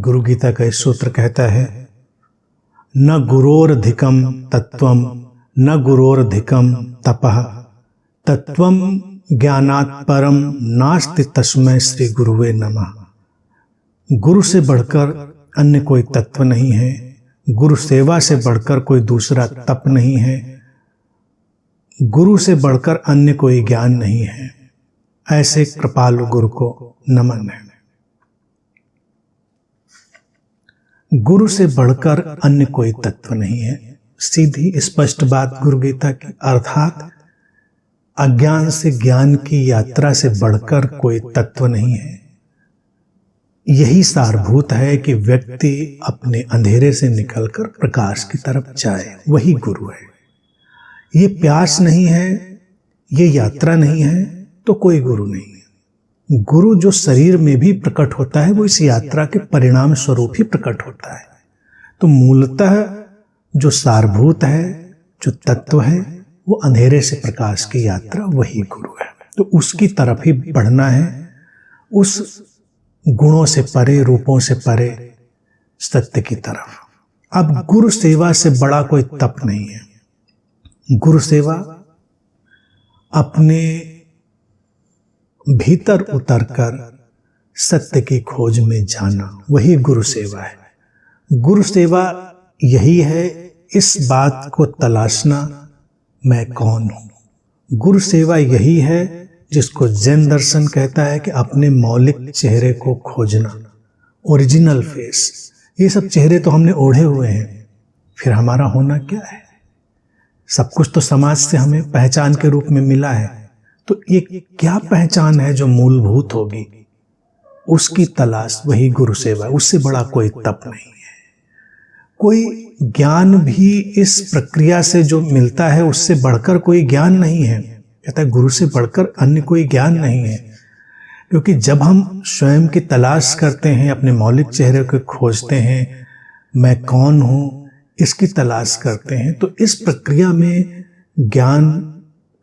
गुरु गीता का इस सूत्र कहता है, न गुरोरधिकम तत्वम न गुरोरधिकम तपः तत्वम ज्ञानात् परम नास्ति तस्मै श्री गुरुवे नमः। गुरु से बढ़कर अन्य कोई तत्व नहीं है, गुरु सेवा से बढ़कर कोई दूसरा तप नहीं है, गुरु से बढ़कर अन्य कोई ज्ञान नहीं है। ऐसे कृपालु गुरु को नमन है। गुरु से बढ़कर अन्य कोई तत्व नहीं है। सीधी स्पष्ट बात गुरु गीता की, अर्थात अज्ञान से ज्ञान की यात्रा से बढ़कर कोई तत्व नहीं है। यही सारभूत है कि व्यक्ति अपने अंधेरे से निकलकर प्रकाश की तरफ जाए, वही गुरु है। ये प्यास नहीं है, ये यात्रा नहीं है तो कोई गुरु नहीं है। गुरु जो शरीर में भी प्रकट होता है वो इस यात्रा के परिणाम स्वरूप ही प्रकट होता है। तो मूलतः जो सारभूत है, जो तत्व है, वो अंधेरे से प्रकाश की यात्रा, वही गुरु है। तो उसकी तरफ ही बढ़ना है, उस गुणों से परे, रूपों से परे सत्य की तरफ। अब गुरु सेवा से बड़ा कोई तप नहीं है। गुरु सेवा अपने भीतर उतरकर सत्य की खोज में जाना, वही गुरु सेवा है। गुरु सेवा यही है, इस बात को तलाशना मैं कौन हूं। गुरु सेवा यही है जिसको जैन दर्शन कहता है कि अपने मौलिक चेहरे को खोजना, ओरिजिनल फेस। ये सब चेहरे तो हमने ओढ़े हुए हैं, फिर हमारा होना क्या है? सब कुछ तो समाज से हमें पहचान के रूप में मिला है, तो ये क्या पहचान है जो मूलभूत होगी, उसकी तलाश, वही गुरु सेवा। उससे बड़ा कोई तप नहीं है। कोई ज्ञान भी इस प्रक्रिया से जो मिलता है उससे बढ़कर कोई ज्ञान नहीं है। कहता है गुरु से बढ़कर अन्य कोई ज्ञान नहीं है। क्योंकि जब हम स्वयं की तलाश करते हैं, अपने मौलिक चेहरे को खोजते हैं, मैं कौन हूं, इसकी तलाश करते हैं, तो इस प्रक्रिया में ज्ञान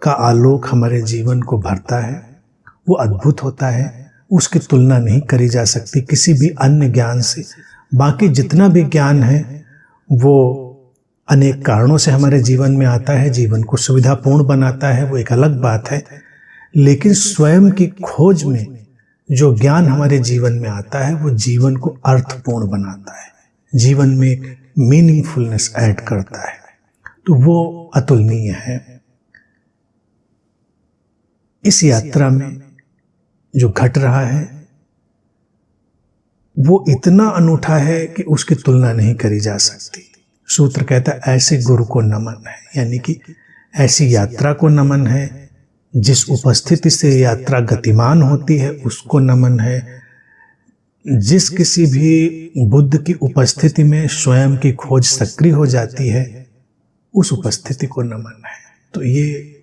का आलोक हमारे जीवन को भरता है। वो अद्भुत होता है, उसकी तुलना नहीं करी जा सकती किसी भी अन्य ज्ञान से। बाकी जितना भी ज्ञान है वो अनेक कारणों से हमारे जीवन में आता है, जीवन को सुविधापूर्ण बनाता है, वो एक अलग बात है। लेकिन स्वयं की खोज में जो ज्ञान हमारे जीवन में आता है वो जीवन को अर्थपूर्ण बनाता है, जीवन में मीनिंगफुलनेस ऐड करता है। तो वो अतुलनीय है। इस यात्रा में जो घट रहा है वो इतना अनूठा है कि उसकी तुलना नहीं करी जा सकती। सूत्र कहता है ऐसे गुरु को नमन है, यानी कि ऐसी यात्रा को नमन है। जिस उपस्थिति से यात्रा गतिमान होती है उसको नमन है। जिस किसी भी बुद्ध की उपस्थिति में स्वयं की खोज सक्रिय हो जाती है उस उपस्थिति को नमन है। तो ये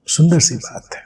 सुंदर सी बात है।